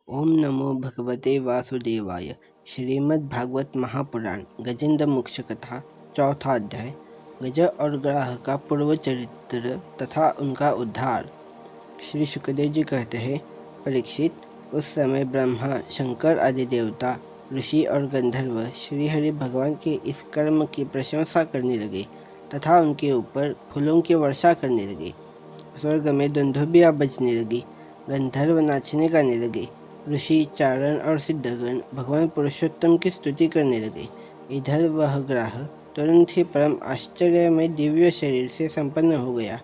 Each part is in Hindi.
ओम नमो भगवते वासुदेवाय। श्रीमद् भागवत महापुराण गजेंद्र मोक्ष कथा, चौथा अध्याय, गज और ग्राह का पूर्व चरित्र तथा उनका उद्धार। श्री शुकदेव जी कहते हैं, परीक्षित, उस समय ब्रह्मा, शंकर आदि देवता, ऋषि और गंधर्व श्रीहरि भगवान के इस कर्म की प्रशंसा करने लगे तथा उनके ऊपर फूलों की वर्षा करने लगे। स्वर्ग में दुंदुभियाँ बजने लगी, गंधर्व नाचने गाने लगे, ऋषि, चारण और सिद्धगण भगवान पुरुषोत्तम की स्तुति करने लगे। इधर वह ग्राह तुरंत ही परम आश्चर्यमय दिव्य शरीर से संपन्न हो गया।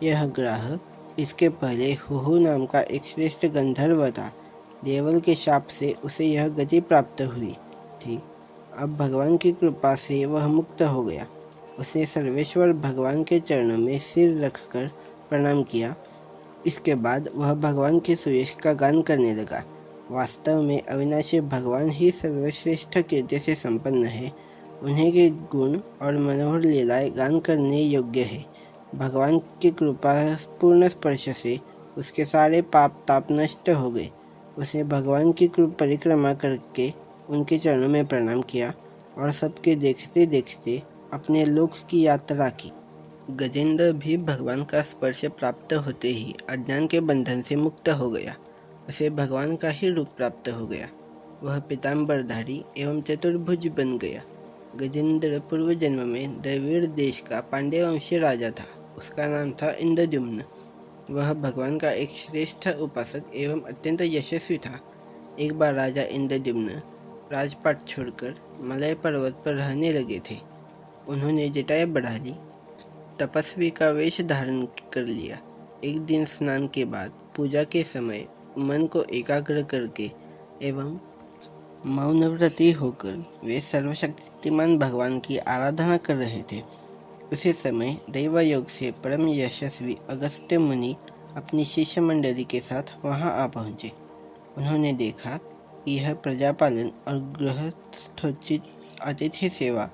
यह ग्राह इसके पहले हुहु नाम का एक श्रेष्ठ गंधर्व था। देवल के शाप से उसे यह गति प्राप्त हुई थी। अब भगवान की कृपा से वह मुक्त हो गया। उसने सर्वेश्वर भगवान के चरणों में सिर रखकर प्रणाम किया। इसके बाद वह भगवान के सुयश का गान करने लगा। वास्तव में अविनाशी भगवान ही सर्वश्रेष्ठ कीर्ति से संपन्न है। उन्हीं के गुण और मनोहर लीलाएं गान करने योग्य है। भगवान की कृपा पूर्ण स्पर्श से उसके सारे पाप ताप नष्ट हो गए। उसने भगवान की परिक्रमा करके उनके चरणों में प्रणाम किया और सबके देखते देखते अपने लोक की यात्रा की। गजेंद्र भी भगवान का स्पर्श प्राप्त होते ही अज्ञान के बंधन से मुक्त हो गया। उसे भगवान का ही रूप प्राप्त हो गया। वह पीताम्बरधारी एवं चतुर्भुज बन गया। गजेंद्र पूर्व जन्म में द्रविड़ देश का पांड्य वंशीय राजा था। उसका नाम था इंद्रद्युम्न। वह भगवान का एक श्रेष्ठ उपासक एवं अत्यंत यशस्वी था। एक बार राजा इंद्रद्युम्न राजपाट छोड़कर मलय पर्वत पर रहने लगे थे। उन्होंने जटाएं बढ़ा ली, तपस्वी का वेश धारण कर लिया। एक दिन स्नान के बाद पूजा के समय मन को एकाग्र करके एवं मौनव्रती होकर वे सर्वशक्तिमान भगवान की आराधना कर रहे थे। उसी समय दैवयोग से परम यशस्वी अगस्त्य मुनि अपनी शिष्य मंडली के साथ वहां आ पहुंचे। उन्होंने देखा कि यह प्रजापालन और गृहस्थोचित अतिथि सेवा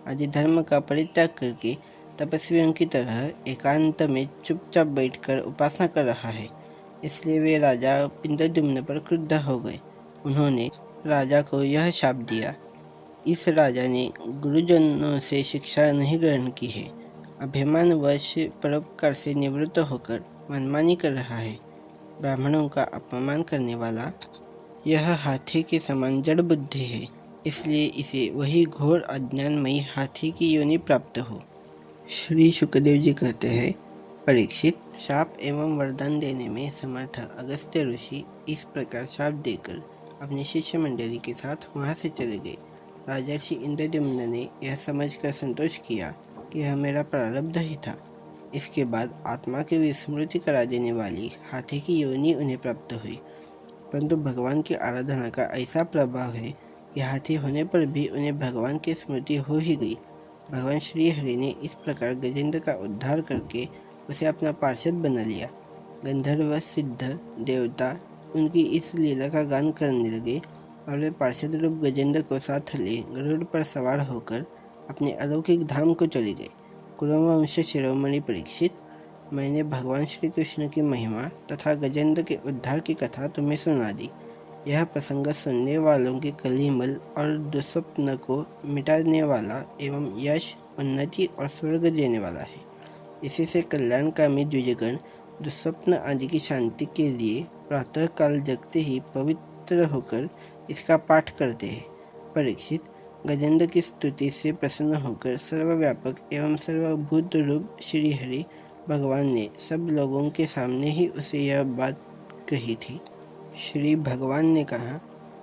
आदि धर्म का परित्याग करके तपस्वियों की तरह एकांत में चुपचाप बैठकर उपासना कर रहा है। इसलिए वे राजा इंद्रद्युम्न पर क्रुद्ध हो गए। उन्होंने राजा को यह शाप दिया, इस राजा ने गुरुजनों से शिक्षा नहीं ग्रहण की है, अभिमानवश परोपकार से निवृत्त होकर मनमानी कर रहा है। ब्राह्मणों का अपमान करने वाला यह हाथी के समान जड़ बुद्धि है, इसलिए इसे वही घोर अज्ञानमयी हाथी की योनि प्राप्त हो। श्री शुकदेव जी कहते हैं, परीक्षित, शाप एवं वरदान देने में समर्थ अगस्त्य ऋषि इस प्रकार शाप देकर अपनी शिष्य मंडली के साथ वहां से चले गए। राजर्षि इंद्रद्युम्न ने यह समझकर संतोष किया कि यह मेरा प्रारब्ध ही था। इसके बाद आत्मा की विस्मृति करा देने वाली हाथी की योनि उन्हें प्राप्त हुई। परंतु भगवान की आराधना का ऐसा प्रभाव है कि हाथी होने पर भी उन्हें भगवान की स्मृति हो ही गई। भगवान श्री हरि ने इस प्रकार गजेंद्र का उद्धार करके उसे अपना पार्षद बना लिया। गंधर्व, सिद्ध, देवता उनकी इस लीला का गान करने लगे और वे पार्षद रूप गजेंद्र को साथ ले गरुड़ पर सवार होकर अपने अलौकिक धाम को चले गए। कुरुवंश शिरोमणि परीक्षित, मैंने भगवान श्री कृष्ण की महिमा तथा गजेंद्र के उद्धार की कथा तुम्हें सुना दी। यह प्रसंग सुनने वालों के कलिमल और दुस्वप्न को मिटाने वाला एवं यश, उन्नति और स्वर्ग देने वाला है। इसी से कल्याणकामी द्विजगण दुस्वप्न आदि की शांति के लिए प्रातः काल जगते ही पवित्र होकर इसका पाठ करते हैं। परीक्षित, गजेंद्र की स्तुति से प्रसन्न होकर सर्वव्यापक एवं सर्वभूत रूप श्री हरि भगवान ने सब लोगों के सामने ही उसे यह बात कही थी। श्री भगवान ने कहा,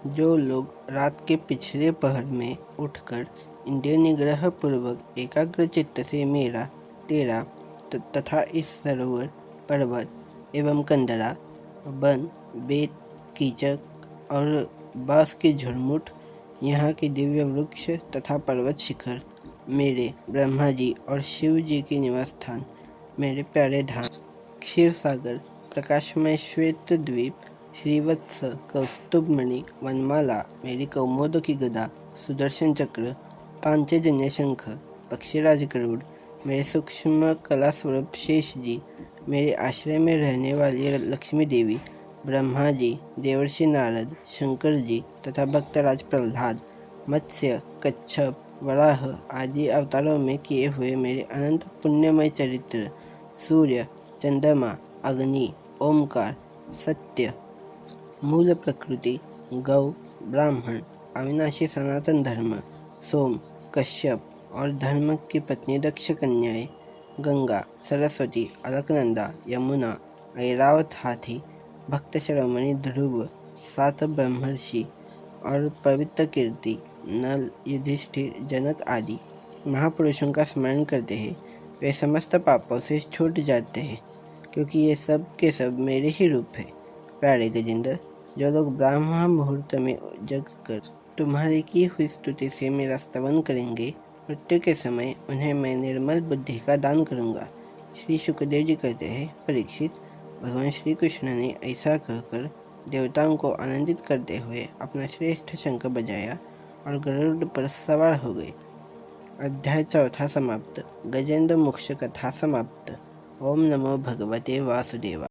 जो लोग रात के पिछले पहर में उठकर इंद्रिय निग्रह पूर्वक एकाग्र चित्त से मेरा, तेरा तथा इस सरोवर, पर्वत एवं कंदरा, वन, बेत, कीचक और बांस की झुरमुट, यहाँ के दिव्य वृक्ष तथा पर्वत शिखर, मेरे ब्रह्मा जी और शिव जी के निवास स्थान, मेरे प्यारे धाम, क्षीर सागर, प्रकाशमय श्वेत द्वीप, श्रीवत्स, कौस्तुभमणि, वनमाला, मेरी कौमोद की गदा, सुदर्शन चक्र, पांचजन्य शंख, पक्षीराज गरुड़, मेरे सूक्ष्म कला स्वरूप शेष जी, मेरे आश्रय में रहने वाली लक्ष्मी देवी, ब्रह्मा जी, देवर्षि नारद, शंकर जी तथा भक्तराज प्रहलाद, मत्स्य, कच्छप, वराह आदि अवतारों में किए हुए मेरे अनंत पुण्यमय चरित्र, सूर्य, चंद्रमा, अग्नि, ओमकार, सत्य, मूल प्रकृति, गौ, ब्राह्मण, अविनाशी सनातन धर्म, सोम, कश्यप और धर्म की पत्नी दक्ष कन्याएं, गंगा, सरस्वती, अलकनंदा, यमुना, ऐरावत हाथी, भक्त शिरोमणि ध्रुव, 7 ब्रह्मर्षि और पवित्र कीर्ति, नल, युधिष्ठिर, जनक आदि महापुरुषों का स्मरण करते हैं वे समस्त पापों से छूट जाते हैं, क्योंकि ये सब के सब मेरे ही रूप है। प्यारे गजेंद्र, जो लोग ब्राह्म मुहूर्त में जग कर तुम्हारी की हुई स्तुति से मेरा स्तवन करेंगे, मृत्यु के समय उन्हें मैं निर्मल बुद्धि का दान करूंगा। श्री सुखदेव जी कहते हैं, परीक्षित, भगवान श्री कृष्ण ने ऐसा कहकर देवताओं को आनंदित करते हुए अपना श्रेष्ठ शंख बजाया और गरुड़ पर सवार हो गए। अध्याय 4 समाप्त। गजेंद्र मोक्ष कथा समाप्त। ओम नमो भगवते वासुदेवाय।